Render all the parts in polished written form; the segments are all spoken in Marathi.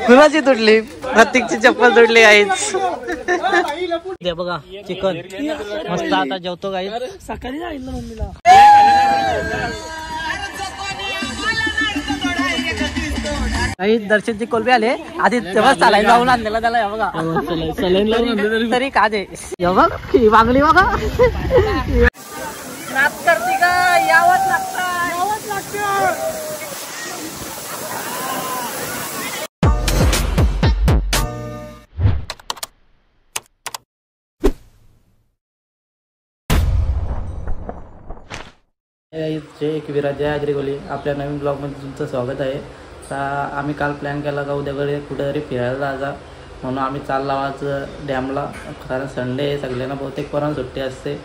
कुणाची तुटली? प्रतीकची चप्पल तुटली गाईच. ते बघा चिकन मस्त. आता जेवतो गाईच. सकाळी सांगितलं मम्मीला. काही दर्शनची कोलबी आले आधी तेव्हा चालाय जाऊन आणलेला त्याला. बघा तरी का दे बघ ही बांगली बघा. नाच करते का? यावंच लागतं, यावंच लागतं. जय एकविरा, जय आजरी. आपल्या नवीन ब्लॉगमध्ये तुमचं स्वागत आहे. तर आम्ही काल प्लॅन केला का उद्याकडे कुठेतरी फिरायला जायचा, म्हणून आम्ही चाललो आज डॅमला. कारण संडे सगळ्यांना बहुतेक पोरांना सुट्टी असते,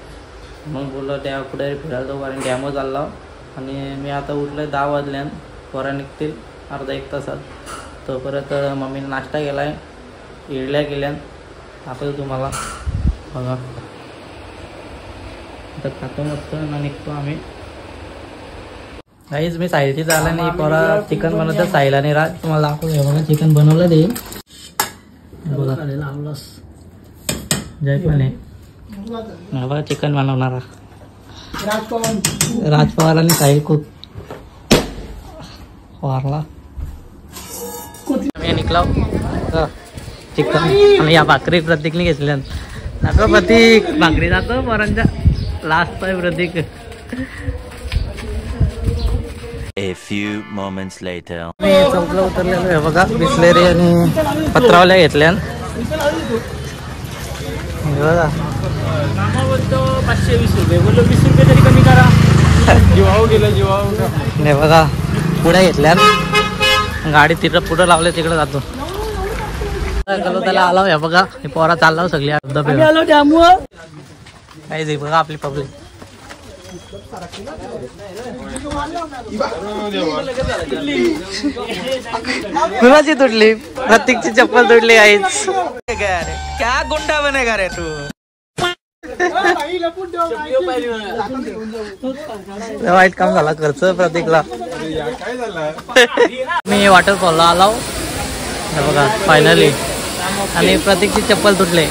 म्हणून बोललो त्या कुठेतरी फिरायला जाऊ. आणि डॅमवर चाललो. आणि मी आता उठलं 10 वाजल्यान. पोरा निघतील अर्धा 1 तासात. तोपर्यंत मम्मीने नाश्ता केला आहे, इडल्या केल्यान. दाखवतो तुम्हाला बघा. तर खातो मस्त ना निघतो आम्ही. काहीच मी साहिलची झाला नाही. पोरा चिकन बनवतं साहिलाने राज. तुम्हाला दाखवतो बघा चिकन बनवलं ते बघा. जय पण आहे बघा चिकन बनवणारा राज पवार आणि साहिल खूप वारला. मी निघलो चिकन आणि या भाकरी प्रतीकने घेतल्या. दाखव प्रतीक भाकरी जातो पोरांच्या. लास्ट आहे प्रतीक. A few moments later. मी चौकला उतरलेलो आहे बघा. बिस्लेरी आणि पत्रावल्या घेतल्या बघा. 520 रुपये बोललो, 20 रुपये तरी कमी करा. जीवाऊ गेलं जीवाऊ. नाही बघा पुढे घेतल्या. गाडी तिकडं पुढं लावले तिकडे जातो. त्याला आला आहे बघा. हे पोरा चालला सगळी काही बघा आपली पब्लिक. कुणाची तुटली? प्रतीकची चप्पल तुटली गाईच. क्या गुंडा बनेगा रे तू? वाईट काम झाला खर्च प्रतीकला. मी वॉटरफॉलला आलो बघा फायनली. आणि प्रतीकची चप्पल तुटले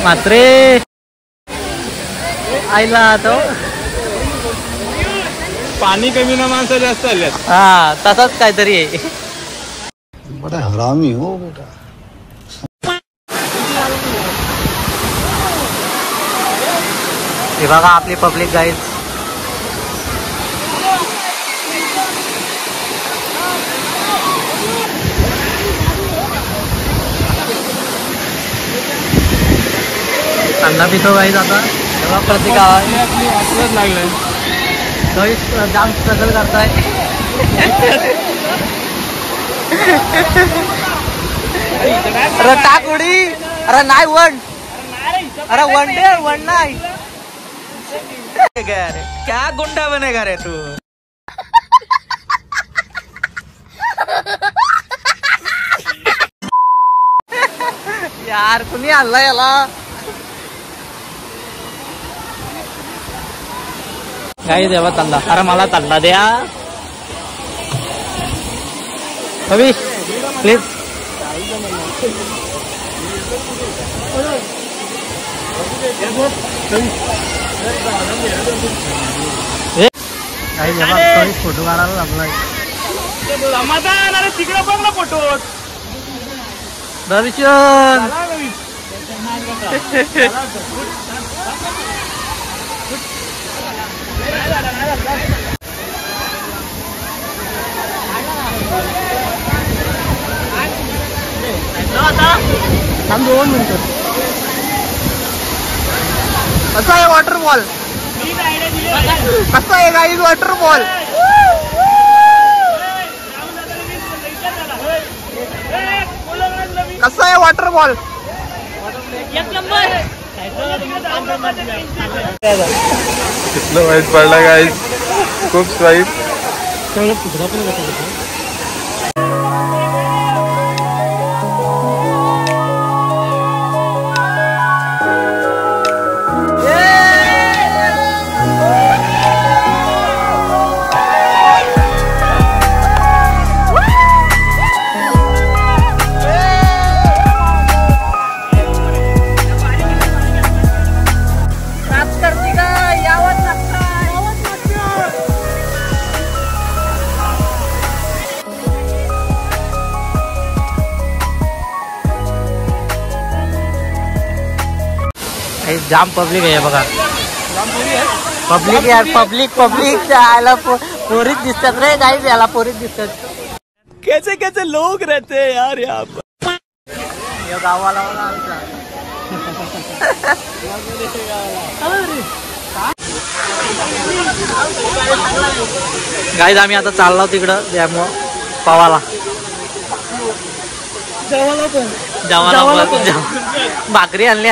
मात्रे आईला तो. पाणी कमी ना माणसं जास्त आल्यात. हा तसाच काहीतरी आहे. बड़ा हरामी हो बेटा. हे बघा आपली पब्लिक गाईड. अण्णा पितो गाईज. आता तेव्हा प्रतीक लागलंय जाम स्ट्रगल करताय. अरे टाक उडी. अरे नाही वन. अरे वन डे वन नाही. क्या गुंडा बनेगा रे तू? यार कुणी आणला याला? काही देवा तंदा. अरे मला तंदा द्या कवी प्लीज. फोटो काढायला लागलाय. तिकडे बघ ना फोटो. दर्शन थांब 2 मिनिटं. कसं आहे वॉटरफॉल? कसं आहे गाईज वॉटरफॉल? कसं आहे वॉटरफॉल? कितना वाईट पडला गाईज. खूप वाईट. जाम पब्लिक आहे बघा. पब्लिक यार, पब्लिक आयला पोरीच दिसतात रे गाईज, याला पोरीच दिसतात. कैसे कैसे लोग रहते हैं यार यहाँ पर. गावाला गाईज आम्ही आता चाललो तिकडं डॅम पवाला. भाकरी आणली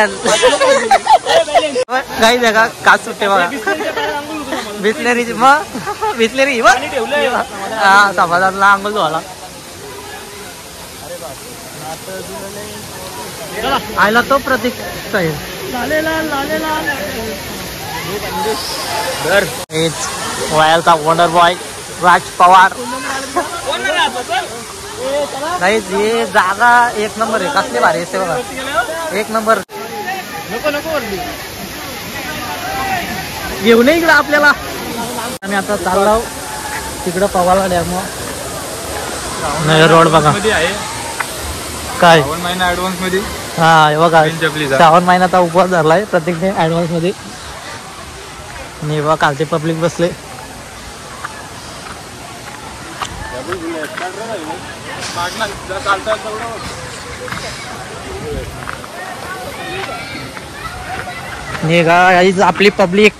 गाईज का काच सुट्टे बघा. बिस्लेरी मग बिस्लेरी हा समाजातला आंघोळ धुवाला. आयला तो प्रतीक वयाचा वंडर बॉय राज पवार. नाही हे जागा एक नंबर आहे. कसली भारी असते बघा, एक नंबर. घेऊन इकडं आपल्याला. आम्ही आता चाललो तिकडं पवाला डॅम. रोड बघा काय महिना ऍडव्हान्स मध्ये. हा हे बघा श्रावण महिन्याचा उपवास धरलाय प्रत्येकने ऍडव्हान्स मध्ये. आणि बघा कालचे पब्लिक बसले. आपली पब्लिक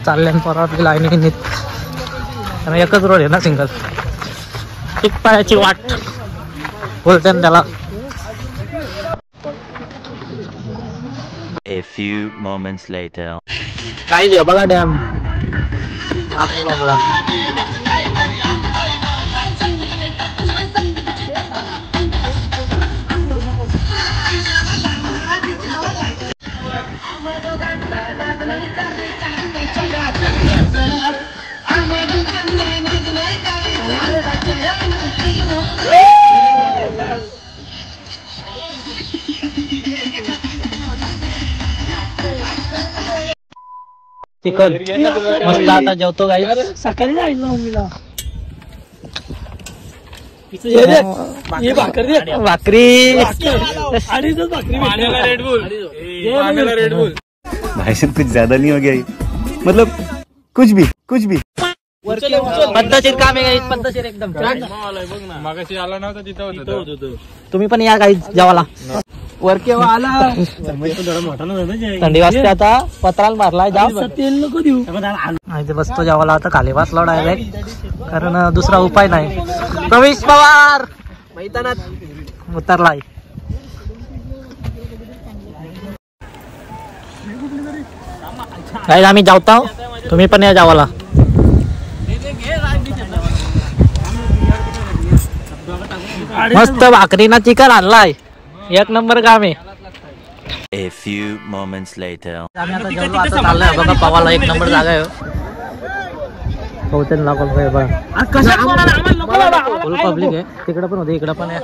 चालल्या परत लाईन. एकच रोड आहे ना सिंगल. एक पायाची वाट बोलते ना त्याला. A few moments later. काय बघा डॅम. चिकन मस्त. आता जेवतो गाई. सकाळी जायला मम्मीला भाकरी. भाई साहब कुछ ज्यादा नहीं हो गया ये? मतलब कुछ भी पद्धतशीर काम आहे गाईज, पद्धतशीर एकदम. मागाशी आला नव्हता तिथं. तुम्ही पण या गाईज जेवायला. वरके आला थंडी वाजते. आता पत्राला मारलाय जाम. तेल नको देऊ. इथे बसतो जेवायला. आता खाली बसलो डायरेक्ट, कारण दुसरा उपाय नाही. प्रवेश पवार मैदानात उतरलाय. गाईज आम्ही जावतो, तुम्ही पण या जेवायला. मस्त भाकरीना चिकन आणलाय. एक नंबर काम आहे. A few moments later. आम्ही आता जेवलो. आता चाललोय बघा पवाला. एक नंबर जागा आहे. बहुतेक लागल फुल पब्लिक आहे. तिकडे पण होते, इकडे पण आहे.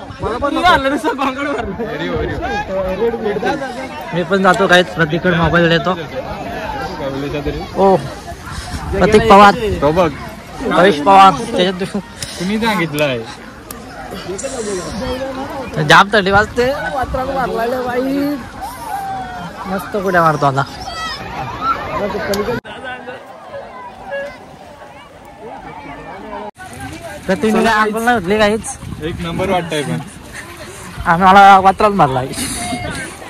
मी पण जातो काहीच. प्रतीकडे मोबाईल देतो. ओ प्रतीक पवार, रवीश पवार. त्याच्यात तुम्ही सांगितलंय जाम थंडी वाजते. मस्त कुठे मारतो आता. तुम्ही आंघोळ नाही होतली काहीच. एक नंबर वाटतंय. पण आम्हाला वात्रात मारलाय.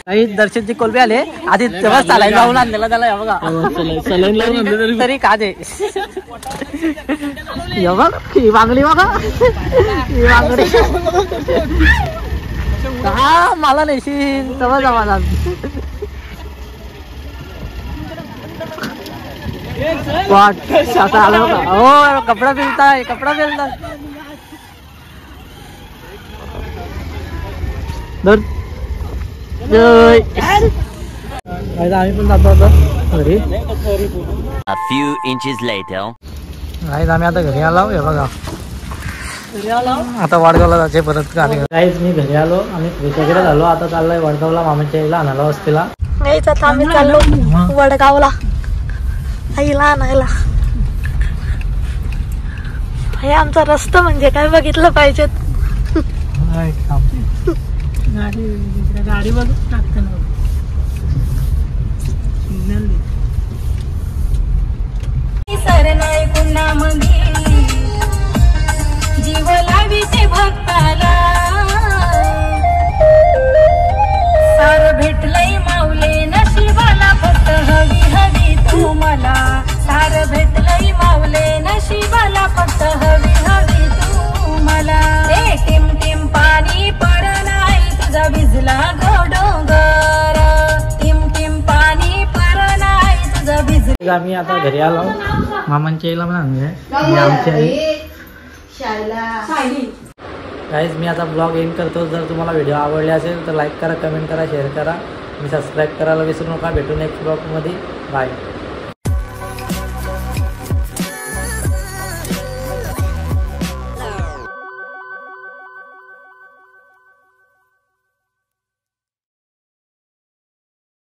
काही दर्शनची कोलबी आले आधी तेव्हा चालायला लावून आणलेला त्याला. बघा तरी का दे. बघ ही बांगडी बघा. ही बांगडी का मला नेशील तेव्हा जमाना. आलं बघा. हो कपडा मिळताय, कपडा मिळतात. आम्ही पण जातो आता घरी. A few inches later. आम्ही आता घरी आलो. हे बघा आता वडगावला जायचे परत. काहीच मी घरी आलो. आम्ही वगैरे झालो. आता चाललोय वडगावला मामाच्या आईला आणायला वस्तीला. नाहीच आता आम्ही चाललो वडगावला आईला आणायला. हे आमचा रस्ता म्हणजे काय बघितलं पाहिजेत. गाडी बघ टाकताना सर नाही पुन्हा मधी जीव लावीचे भक्ताला सार भेटलंय माऊले नशिबाला फक्त हवी हवी तू मला सार भेटलंय माऊले नशिबाला फक्त हवी हवी तू मला ए टिम टिम पाणी पडनाय तुझा भिजला गो डोंगर टिम टिम पाणी पडनाय तुझा भिजला. आम्ही आता घरी आलो मामांच्या आईला पण आणले आमची आई गाईज. मी आता ब्लॉग एंड करतो. जर तुम्हाला व्हिडिओ आवडले असेल तर लाईक करा, कमेंट करा, शेअर करा आणि सबस्क्राईब करायला विसरू नका. भेटू नेक्स्ट ब्लॉगमध्ये. बाय.